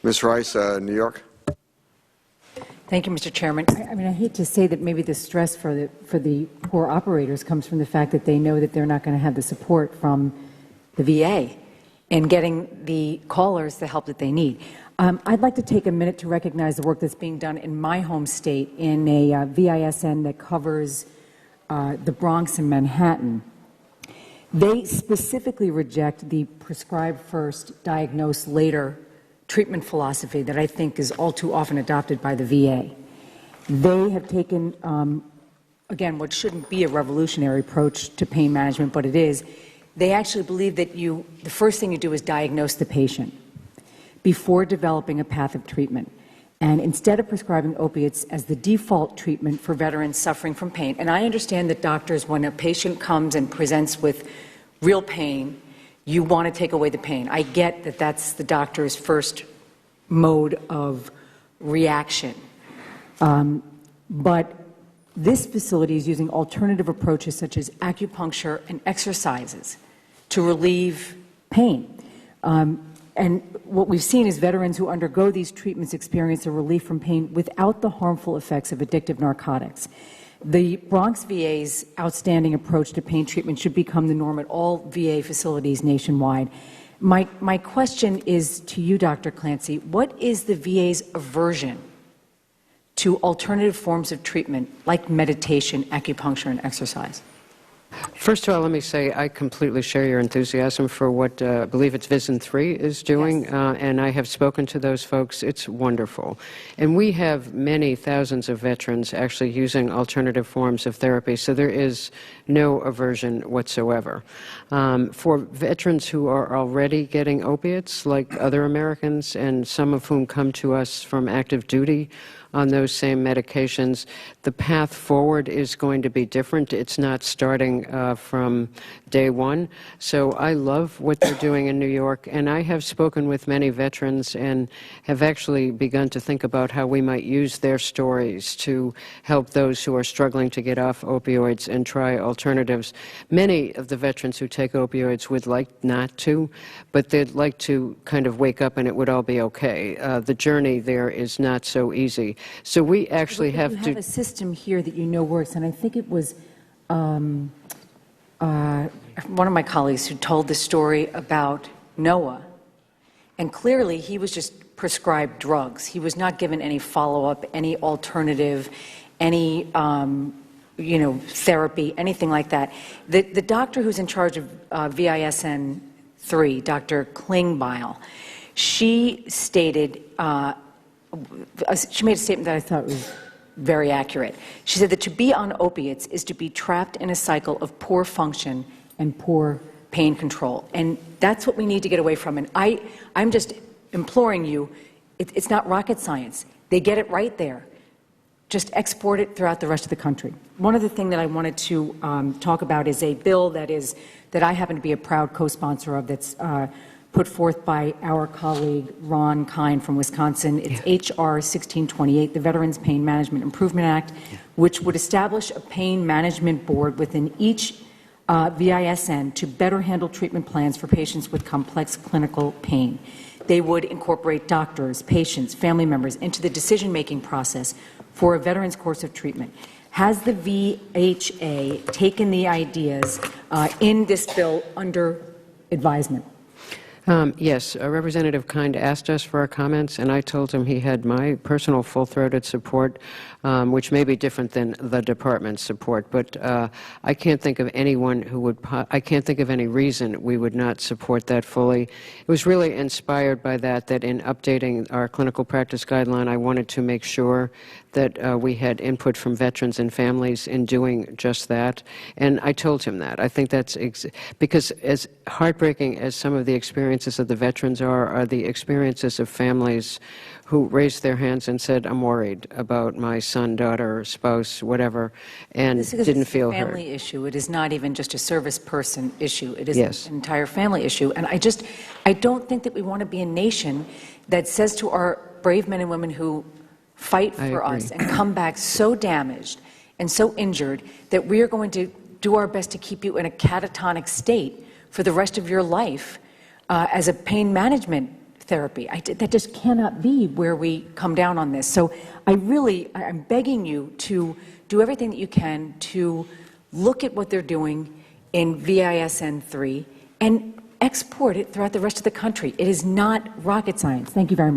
Ms. Rice, New York. Thank you, Mr. Chairman. I mean, I hate to say that maybe the stress for the poor operators comes from the fact that they know that they're not going to have the support from the VA in getting the callers the help that they need. I'd like to take a minute to recognize the work that's being done in my home state in a VISN that covers the Bronx and Manhattan. They specifically reject the prescribe first, diagnose later treatment philosophy that I think is all too often adopted by the VA. They have taken, again, what shouldn't be a revolutionary approach to pain management, but it is. They actually believe that the first thing you do is diagnose the patient before developing a path of treatment. And instead of prescribing opiates as the default treatment for veterans suffering from pain, and I understand that doctors, when a patient comes and presents with real pain, you want to take away the pain. I get that that's the doctor's first mode of reaction. But this facility is using alternative approaches such as acupuncture and exercises to relieve pain. And what we've seen is veterans who undergo these treatments experience a relief from pain without the harmful effects of addictive narcotics. The Bronx VA's outstanding approach to pain treatment should become the norm at all VA facilities nationwide. My question is to you, Dr. Clancy. What is the VA's aversion to alternative forms of treatment like meditation, acupuncture, and exercise? First of all, let me say I completely share your enthusiasm for what I believe it's Vision 3 is doing, yes. And I have spoken to those folks. It's wonderful. And we have many thousands of veterans actually using alternative forms of therapy, so there is no aversion whatsoever. For veterans who are already getting opiates, like other Americans, and some of whom come to us from active duty on those same medications, the path forward is going to be different. It's not starting from day one. So I love what they're doing in New York, and I have spoken with many veterans and have actually begun to think about how we might use their stories to help those who are struggling to get off opioids and try alternatives. Many of the veterans who take opioids would like not to, but they'd like to kind of wake up and it would all be okay. The journey there is not so easy. So we actually have to... You have a system here that you know works, and I think it was one of my colleagues who told the story about Noah, and clearly he was just prescribed drugs. He was not given any follow-up, any alternative, any therapy, anything like that. The doctor who's in charge of VISN 3, Dr. Klingbeil, she stated, she made a statement that I thought was very accurate. She said that to be on opiates is to be trapped in a cycle of poor function and poor pain control. And that's what we need to get away from. And I'm just imploring you, it's not rocket science. They get it right there. Just export it throughout the rest of the country. One other thing that I wanted to talk about is a bill that I happen to be a proud co-sponsor of, that's put forth by our colleague Ron Kine from Wisconsin. It's H.R. 1628, the Veterans Pain Management Improvement Act, which would establish a pain management board within each VISN to better handle treatment plans for patients with complex clinical pain. They would incorporate doctors, patients, family members into the decision-making process for a veteran's course of treatment. Has the VHA taken the ideas in this bill under advisement? Yes, Representative Kind asked us for our comments, and I told him he had my personal full-throated support, which may be different than the department's support. But I can't think of anyone who would. I can't think of any reason we would not support that fully. It was really inspired by that in updating our clinical practice guideline, I wanted to make sure that we had input from veterans and families in doing just that. And I told him that. I think that's because as heartbreaking as some of the experiences of the veterans are the experiences of families who raised their hands and said, I'm worried about my son, daughter, spouse, whatever, and didn't feel heard. It's a family issue. It is not even just a service person issue. It is yes. an entire family issue. And I don't think that we want to be a nation that says to our brave men and women who fight for us and come back so damaged and so injured that we are going to do our best to keep you in a catatonic state for the rest of your life as a pain management therapy. That just cannot be where we come down on this. So I'm begging you to do everything that you can to look at what they're doing in VISN 3 and export it throughout the rest of the country. It is not rocket science. Thank you very much.